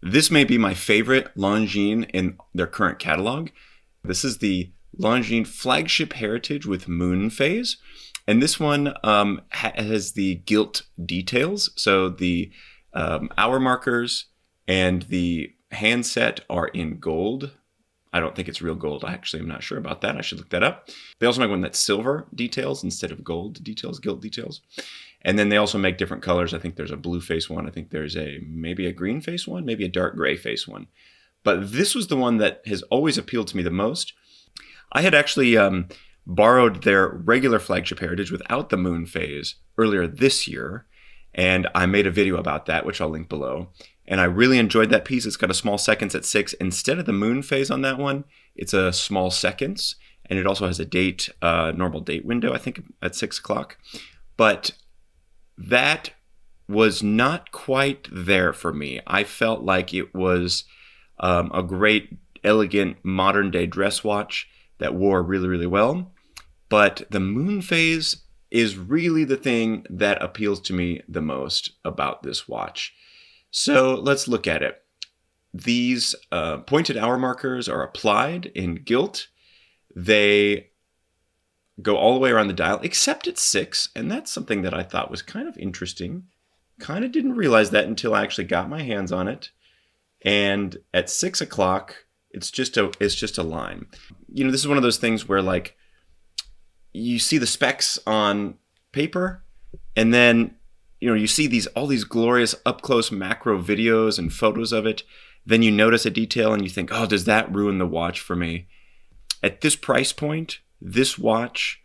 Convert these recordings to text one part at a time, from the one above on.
This may be my favorite Longines in their current catalog. This is the Longines Flagship Heritage with Moonphase. And this one has the gilt details. So the hour markers and the handset are in gold. I don't think it's real gold. I actually am not sure about that. I should look that up. They also make one that's silver details instead of gold details, gilt details. And then they also make different colors. I think there's a blue face one. I think there's maybe a green face one, maybe a dark gray face one. But this was the one that has always appealed to me the most. I had actually borrowed their regular Flagship Heritage without the Moonphase earlier this year. And I made a video about that, which I'll link below. And I really enjoyed that piece. It's got a small seconds at 6. Instead of the Moonphase on that one, it's a small seconds. And it also has a date, normal date window, I think at 6 o'clock. But that was not quite there for me. I felt like it was a great, elegant, modern day dress watch that wore really, really well. But the Moonphase is really the thing that appeals to me the most about this watch. So let's look at it. These pointed hour markers are applied in gilt. They go all the way around the dial, except at 6, and that's something that I thought was kind of interesting. Kind of didn't realize that until I actually got my hands on it. And at 6 o'clock, it's just a line. You know, this is one of those things where like you see the specs on paper, and then you see all these glorious up close macro videos and photos of it. Then you notice a detail and you think, oh, does that ruin the watch for me? At this price point, this watch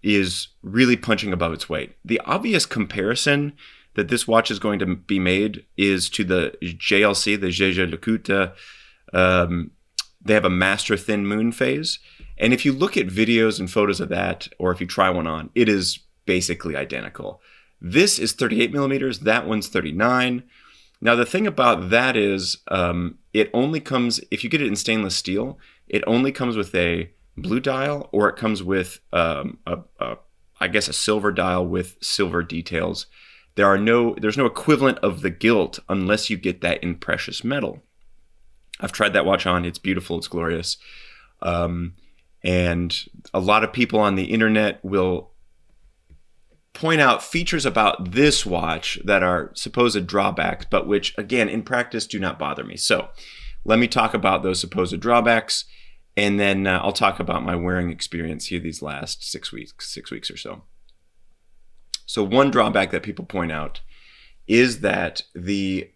is really punching above its weight. The obvious comparison that this watch is going to be made is to the JLC, the Jaeger LeCoultre. They have a master thin Moonphase. And if you look at videos and photos of that, or if you try one on, it is basically identical. This is 38 millimeters. That one's 39. Now, the thing about that is it only comes, if you get it in stainless steel, it only comes with a blue dial, or it comes with, I guess, a silver dial with silver details. There's no equivalent of the gilt unless you get that in precious metal. I've tried that watch on. It's beautiful. It's glorious. And a lot of people on the internet will point out features about this watch that are supposed drawbacks, but which, again, in practice do not bother me. So let me talk about those supposed drawbacks, and then I'll talk about my wearing experience here these last 6 weeks or so. So one drawback that people point out is that the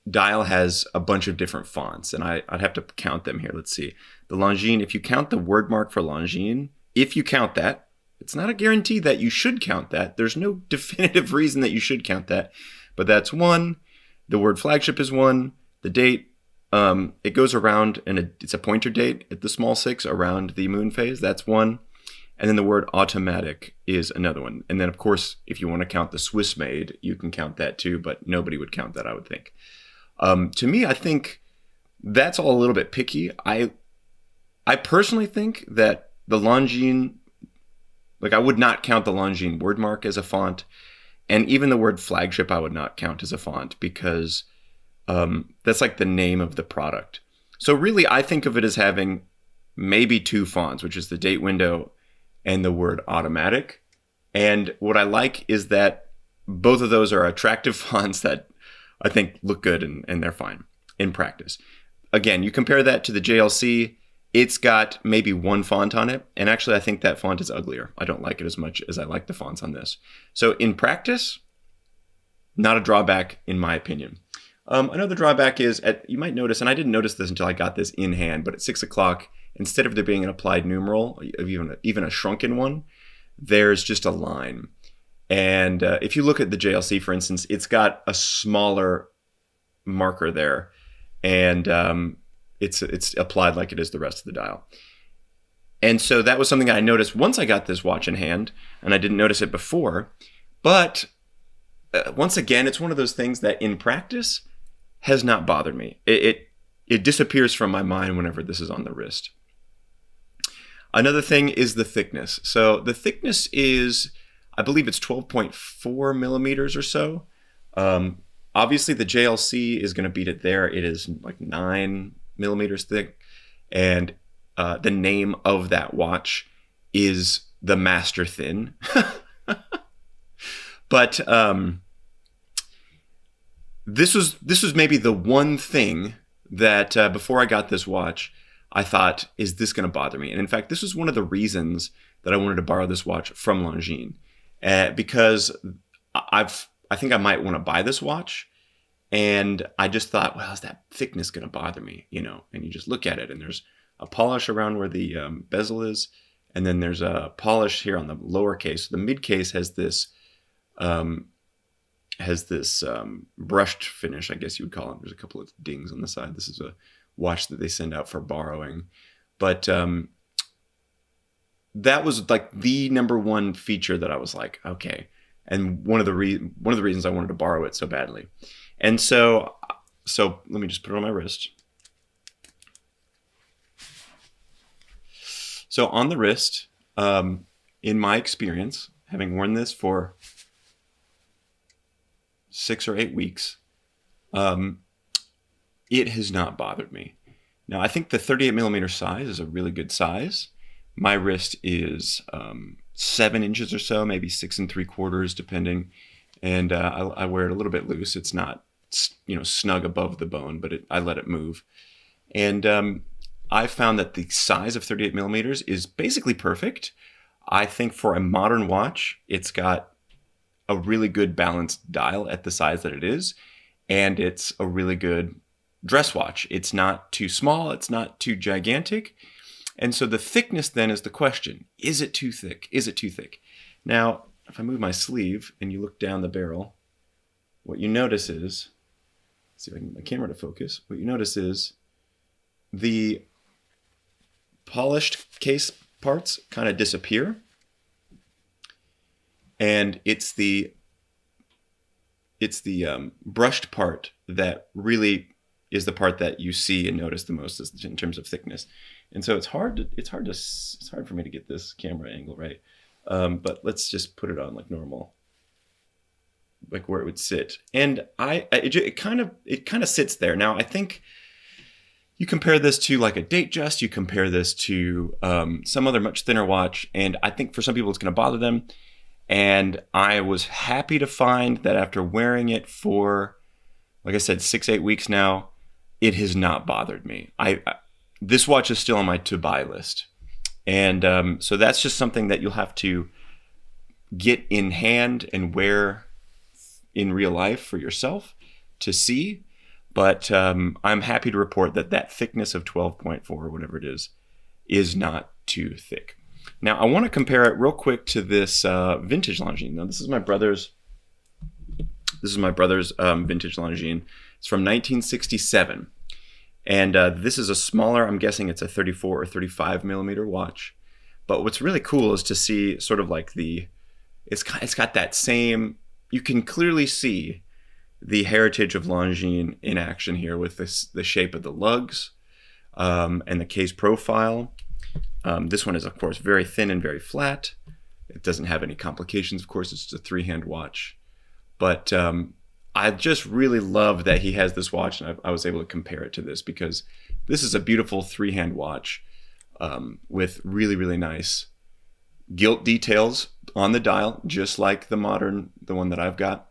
dial has a bunch of different fonts, and I'd have to count them here. Let's see. The Longines, if you count the word mark for Longines, if you count that, it's not a guarantee that you should count that. There's no definitive reason that you should count that, but that's one. The word flagship is one. The date, it goes around, and it's a pointer date at the small 6 around the Moonphase. That's one. And then the word automatic is another one. And then, of course, if you want to count the Swiss made, you can count that too, but nobody would count that, I would think. To me, I think that's all a little bit picky. I personally think that the Longines, like I would not count the Longines word mark as a font, and even the word flagship I would not count as a font, because that's like the name of the product. So really, I think of it as having maybe 2 fonts, which is the date window and the word automatic. And what I like is that both of those are attractive fonts that I think look good, and they're fine in practice. Again, you compare that to the JLC, it's got maybe 1 font on it, and actually I think that font is uglier. I don't like it as much as I like the fonts on this. So in practice, not a drawback in my opinion. Another drawback is, you might notice, and I didn't notice this until I got this in hand, but at 6 o'clock, instead of there being an applied numeral, even a shrunken one, there's just a line. And if you look at the JLC, for instance, it's got a smaller marker there, and it's applied like it is the rest of the dial. And so that was something I noticed once I got this watch in hand, and I didn't notice it before. But once again, it's one of those things that in practice has not bothered me. It disappears from my mind whenever this is on the wrist. Another thing is the thickness. So the thickness is, I believe it's 12.4 millimeters or so. Obviously, the JLC is going to beat it there. It is like 9 millimeters thick, and the name of that watch is the Master Thin. But this was maybe the one thing that before I got this watch, I thought, is this going to bother me? And in fact, this was one of the reasons that I wanted to borrow this watch from Longines, because I think I might want to buy this watch, and I just thought, well, is that thickness going to bother me? You know, and you just look at it, and there's a polish around where the bezel is, and then there's a polish here on the lower case. The mid case has this brushed finish, I guess you would call it. There's a couple of dings on the side. This is a watch that they send out for borrowing, but that was like the number one feature that I was like, okay. And one of the reasons I wanted to borrow it so badly. And so let me just put it on my wrist. So on the wrist, in my experience, having worn this for 6 or 8 weeks, it has not bothered me. Now, I think the 38 millimeter size is a really good size. My wrist is 7 inches or so, maybe 6 3/4, depending. And I wear it a little bit loose. It's not, snug above the bone, but I let it move. And I found that the size of 38 millimeters is basically perfect. I think for a modern watch, it's got a really good balanced dial at the size that it is. And it's a really good dress watch. It's not too small. It's not too gigantic. And so the thickness then is the question. Is it too thick? Is it too thick? Now, if I move my sleeve and you look down the barrel, what you notice is, let's see if I can get my camera to focus. What you notice is the polished case parts kind of disappear. And it's the brushed part that really is the part that you see and notice the most in terms of thickness. And so it's hard for me to get this camera angle right. But let's just put it on like normal, like where it would sit. And it kind of sits there. Now I think you compare this to like a Datejust, you compare this to some other much thinner watch, and I think for some people it's going to bother them. And I was happy to find that after wearing it for, like I said, 6-8 weeks now, it has not bothered me. This watch is still on my to buy list. And so that's just something that you'll have to get in hand and wear in real life for yourself to see. But I'm happy to report that thickness of 12.4 or whatever it is not too thick. Now I want to compare it real quick to this vintage Longines. Now this is my brother's vintage Longines. It's from 1967. And this is a smaller, I'm guessing it's a 34 or 35 millimeter watch. But what's really cool is to see sort of like it's got that same, you can clearly see the heritage of Longines in action here with the shape of the lugs and the case profile. This one is, of course, very thin and very flat. It doesn't have any complications, of course. It's just a 3-hand watch. But I just really love that he has this watch, and I was able to compare it to this because this is a beautiful 3-hand watch with really, really nice gilt details on the dial, just like the one that I've got.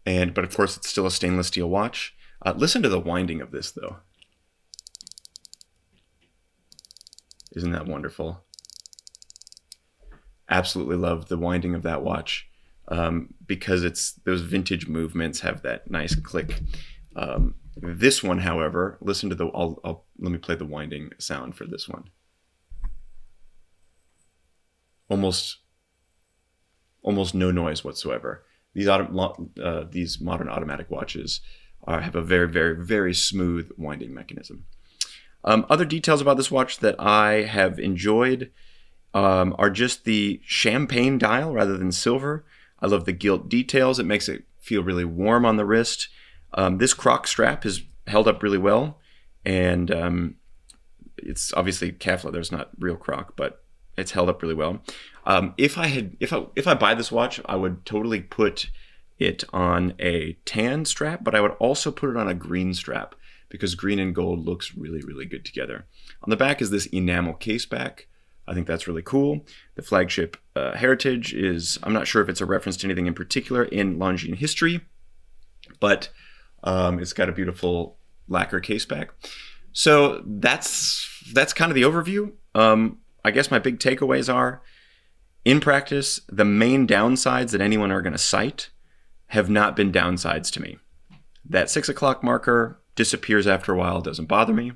But of course, it's still a stainless steel watch. Listen to the winding of this, though. Isn't that wonderful? Absolutely love the winding of that watch. Because those vintage movements have that nice click. This one, however, listen to let me play the winding sound for this one. Almost no noise whatsoever. These modern automatic watches have a very, very, very smooth winding mechanism. Other details about this watch that I have enjoyed are just the champagne dial rather than silver. I love the gilt details. It makes it feel really warm on the wrist. This croc strap is held up really well, and it's obviously calf leather. It's not real croc, but it's held up really well. If I buy this watch, I would totally put it on a tan strap, but I would also put it on a green strap because green and gold looks really, really good together. On the back is this enamel case back. I think that's really cool. The Flagship Heritage is, I'm not sure if it's a reference to anything in particular in Longines history, but it's got a beautiful lacquer case back. So that's kind of the overview. I guess my big takeaways are, in practice, the main downsides that anyone are going to cite have not been downsides to me. That 6 o'clock marker disappears after a while, doesn't bother me.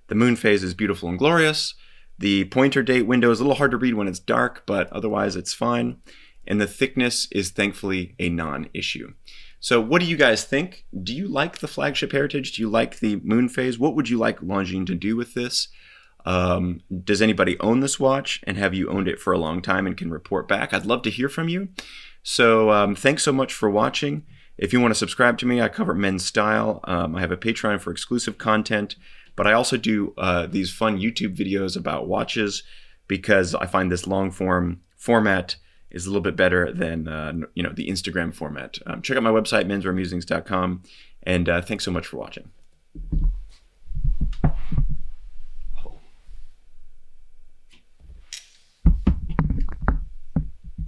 The Moonphase is beautiful and glorious. The pointer date window is a little hard to read when it's dark, but otherwise it's fine. And the thickness is thankfully a non-issue. So what do you guys think? Do you like the Flagship Heritage? Do you like the Moonphase? What would you like Longines to do with this? Does anybody own this watch, and have you owned it for a long time and can report back? I'd love to hear from you. So thanks so much for watching. If you want to subscribe to me, I cover men's style. I have a Patreon for exclusive content, but I also do these fun YouTube videos about watches because I find this long form format is a little bit better than the Instagram format. Check out my website, menswearmusings.com, and thanks so much for watching.